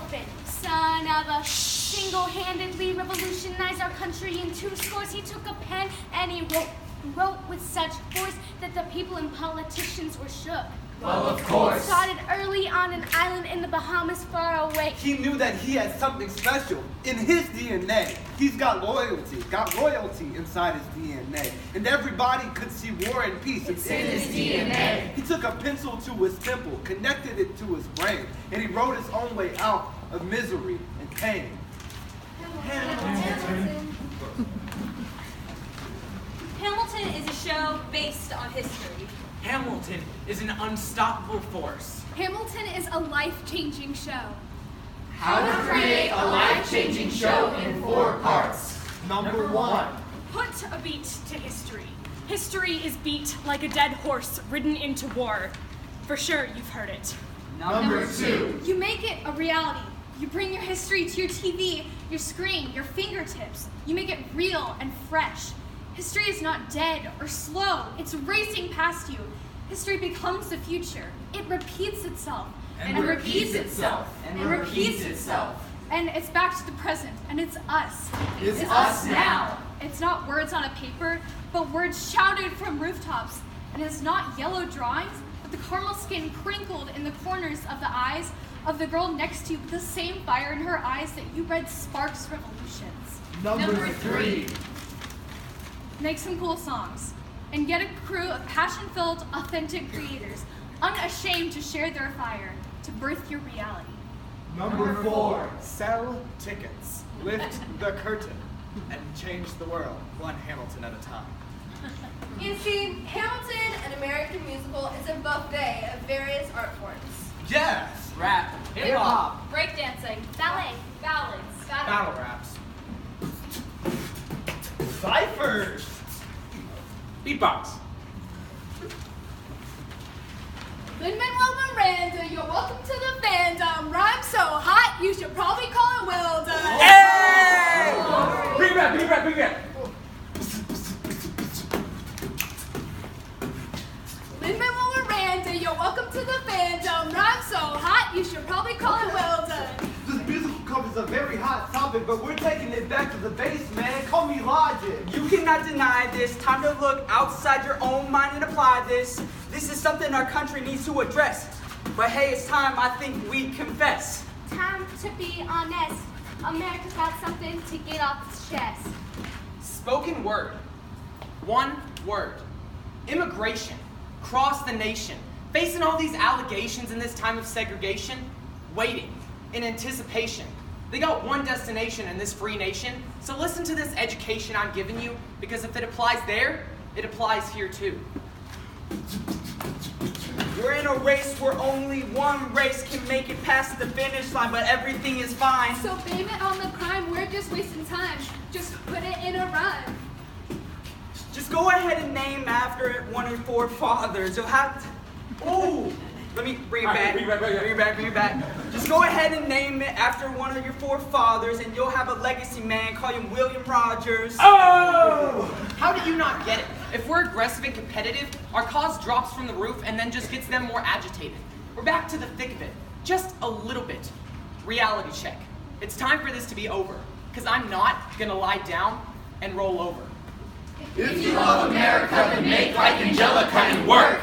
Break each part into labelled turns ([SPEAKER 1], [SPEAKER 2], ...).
[SPEAKER 1] orphan, son of a single-handedly revolutionized our country in 2 scores. He took a pen and he wrote with such force that the people and politicians were shook.
[SPEAKER 2] Well, of course.
[SPEAKER 1] He started early on an island in the Bahamas far away.
[SPEAKER 3] He knew that he had something special in his DNA. He's got royalty inside his DNA. And everybody could see war and peace.
[SPEAKER 2] It's in his DNA.
[SPEAKER 3] He took a pencil to his temple, connected it to his brain, and he wrote his own way out of misery and pain.
[SPEAKER 4] Hamilton is a show based on history.
[SPEAKER 5] Hamilton is an unstoppable force.
[SPEAKER 1] Hamilton is a life-changing show.
[SPEAKER 2] How to create a life-changing show in 4 parts. Number 1.
[SPEAKER 6] Put a beat to history. History is beat like a dead horse ridden into war. For sure, you've heard it.
[SPEAKER 2] Number 2.
[SPEAKER 1] You make it a reality. You bring your history to your TV, your screen, your fingertips. You make it real and fresh. History is not dead or slow. It's racing past you. History becomes the future. It repeats itself.
[SPEAKER 2] And repeats itself. And repeats itself.
[SPEAKER 1] And it's back to the present. And it's us.
[SPEAKER 2] It's us now.
[SPEAKER 1] It's not words on a paper, but words shouted from rooftops. And it's not yellow drawings, but the caramel skin crinkled in the corners of the eyes of the girl next to you with the same fire in her eyes that you read sparks revolutions.
[SPEAKER 2] Number 3.
[SPEAKER 1] Make some cool songs, and get a crew of passion-filled, authentic creators, unashamed to share their fire, to birth your reality.
[SPEAKER 2] Number 4.
[SPEAKER 3] Sell tickets, lift the curtain, and change the world, one Hamilton at a time.
[SPEAKER 7] You see, Hamilton, an American musical, is a buffet of various art forms.
[SPEAKER 3] Jazz,
[SPEAKER 5] Rap, hip-hop,
[SPEAKER 4] Breakdancing,
[SPEAKER 1] Ballet,
[SPEAKER 4] ballads,
[SPEAKER 5] battle raps,
[SPEAKER 3] ciphers,
[SPEAKER 5] beatbox.
[SPEAKER 7] Lin-Manuel Miranda, you're welcome to the fandom. Rhyme so hot, you should probably call it well done.
[SPEAKER 5] Hey! Bring it back.
[SPEAKER 7] Lin-Manuel Miranda, you're welcome to the fandom. Rhyme so hot, you should probably call it well done.
[SPEAKER 3] This musical covers a very hot topic, but we're taking it back to the base, man. Call me Logic.
[SPEAKER 8] You cannot deny this. Time to look outside your own mind and apply this. This is something our country needs to address. But hey, it's time I think we confess.
[SPEAKER 1] Time to be honest. America's got something to get off its chest.
[SPEAKER 5] Spoken word. One word. Immigration. Cross the nation. Facing all these allegations in this time of segregation. Waiting. In anticipation. They got one destination in this free nation. So listen to this education I'm giving you, because if it applies there, it applies here too.
[SPEAKER 8] We're in a race where only one race can make it past the finish line, but everything is fine.
[SPEAKER 7] So blame it on the crime, we're just wasting time. Just put it in a rhyme.
[SPEAKER 8] Just go ahead and name after one of your forefathers. You'll have to... Ooh! Let me bring it back. Bring it back. Just go ahead and name it after one of your forefathers, and you'll have a legacy man. Call him William Rogers.
[SPEAKER 5] Oh! How do you not get it? If we're aggressive and competitive, our cause drops from the roof and then just gets them more agitated. We're back to the thick of it. Just a little bit. Reality check. It's time for this to be over, because I'm not gonna lie down and roll over.
[SPEAKER 2] If you love America, then make like Angelica and work.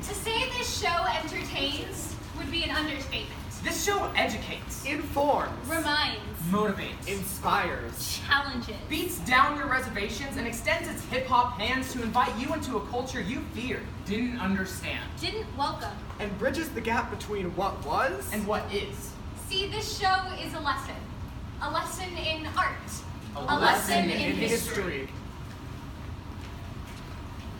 [SPEAKER 4] To say this show entertains would be an understatement.
[SPEAKER 5] This show educates,
[SPEAKER 3] Informs,
[SPEAKER 4] Reminds,
[SPEAKER 5] motivates,
[SPEAKER 3] inspires,
[SPEAKER 4] challenges,
[SPEAKER 5] beats down your reservations, and extends its hip-hop hands to invite you into a culture you feared, didn't understand,
[SPEAKER 4] didn't welcome.
[SPEAKER 3] and bridges the gap between what was
[SPEAKER 5] and what is.
[SPEAKER 4] See, this show is a lesson. A lesson in art.
[SPEAKER 5] A
[SPEAKER 4] lesson in
[SPEAKER 3] history.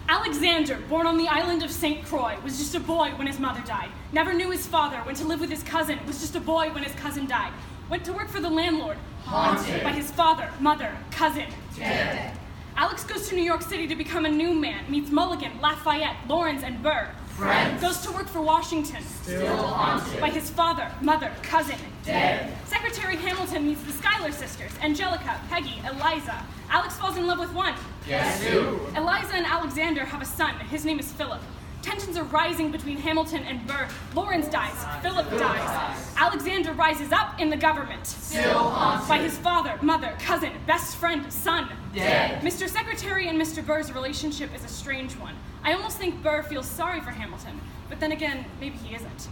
[SPEAKER 6] Alexander, born on the island of St. Croix, was just a boy when his mother died. Never knew his father, went to live with his cousin, was just a boy when his cousin died. Went to work for the landlord,
[SPEAKER 2] Haunted.
[SPEAKER 6] by his father, mother, cousin.
[SPEAKER 2] Dead.
[SPEAKER 6] Alex goes to New York City to become a new man, meets Mulligan, Lafayette, Lawrence, and Burr.
[SPEAKER 2] Friends.
[SPEAKER 6] Goes to work for Washington,
[SPEAKER 2] Still haunted.
[SPEAKER 6] by his father, mother, cousin.
[SPEAKER 2] Dead.
[SPEAKER 6] Secretary Hamilton meets the Schuyler sisters, Angelica, Peggy, Eliza. Alex falls in love with one.
[SPEAKER 2] Guess who?
[SPEAKER 6] Eliza and Alexander have a son. His name is Philip. Tensions are rising between Hamilton and Burr. Lawrence dies. Philip dies. Alexander rises up in the government.
[SPEAKER 2] Still haunted.
[SPEAKER 6] By his father, mother, cousin, best friend, son.
[SPEAKER 2] Dead.
[SPEAKER 6] Mr. Secretary and Mr. Burr's relationship is a strange one. I almost think Burr feels sorry for Hamilton, but then again, maybe he isn't.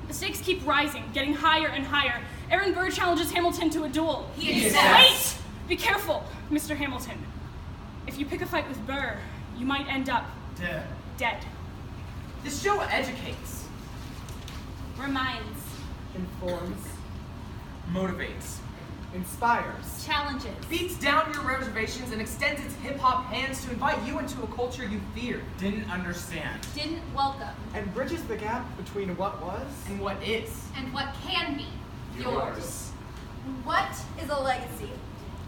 [SPEAKER 6] The stakes keep rising, getting higher and higher. Aaron Burr challenges Hamilton to a duel.
[SPEAKER 2] He
[SPEAKER 6] Wait! Be careful, Mr. Hamilton. If you pick a fight with Burr, you might end up dead.
[SPEAKER 5] This show educates,
[SPEAKER 1] Reminds.
[SPEAKER 5] informs, motivates, inspires,
[SPEAKER 1] Challenges.
[SPEAKER 5] beats down your reservations, and extends its hip-hop hands to invite you into a culture you feared,
[SPEAKER 2] Didn't understand.
[SPEAKER 1] Didn't welcome.
[SPEAKER 9] And bridges the gap between what was
[SPEAKER 5] and what is.
[SPEAKER 1] And what can be.
[SPEAKER 2] Yours.
[SPEAKER 7] What is a legacy?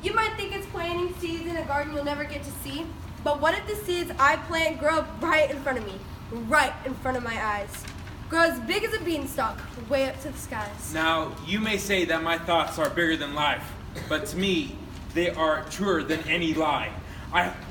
[SPEAKER 7] You might think it's planting seeds in a garden you'll never get to see, but what if the seeds I plant grow up right in front of me, right in front of my eyes? Grow as big as a beanstalk, way up to the skies.
[SPEAKER 10] Now, you may say that my thoughts are bigger than life, but to me, they are truer than any lie.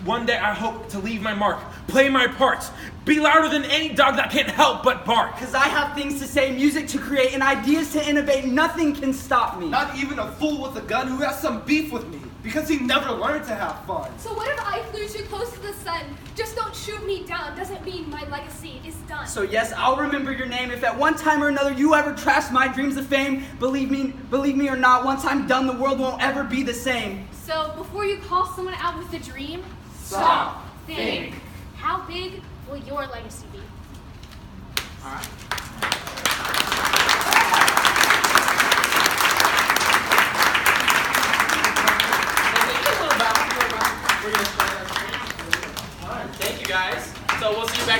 [SPEAKER 10] One day I hope to leave my mark, play my parts, be louder than any dog that can't help but bark.
[SPEAKER 8] Because I have things to say, music to create, and ideas to innovate. Nothing can stop me.
[SPEAKER 3] Not even a fool with a gun who has some beef with me, because he never learned to have fun.
[SPEAKER 7] So what if I flew too close to the sun? Just don't shoot me down doesn't mean my legacy is done.
[SPEAKER 8] So yes, I'll remember your name if at one time or another you ever trashed my dreams of fame. Believe me or not, once I'm done, the world won't ever be the same.
[SPEAKER 1] So before you call someone out with a dream,
[SPEAKER 2] Stop.
[SPEAKER 1] think. How big will your legacy be?
[SPEAKER 5] All right.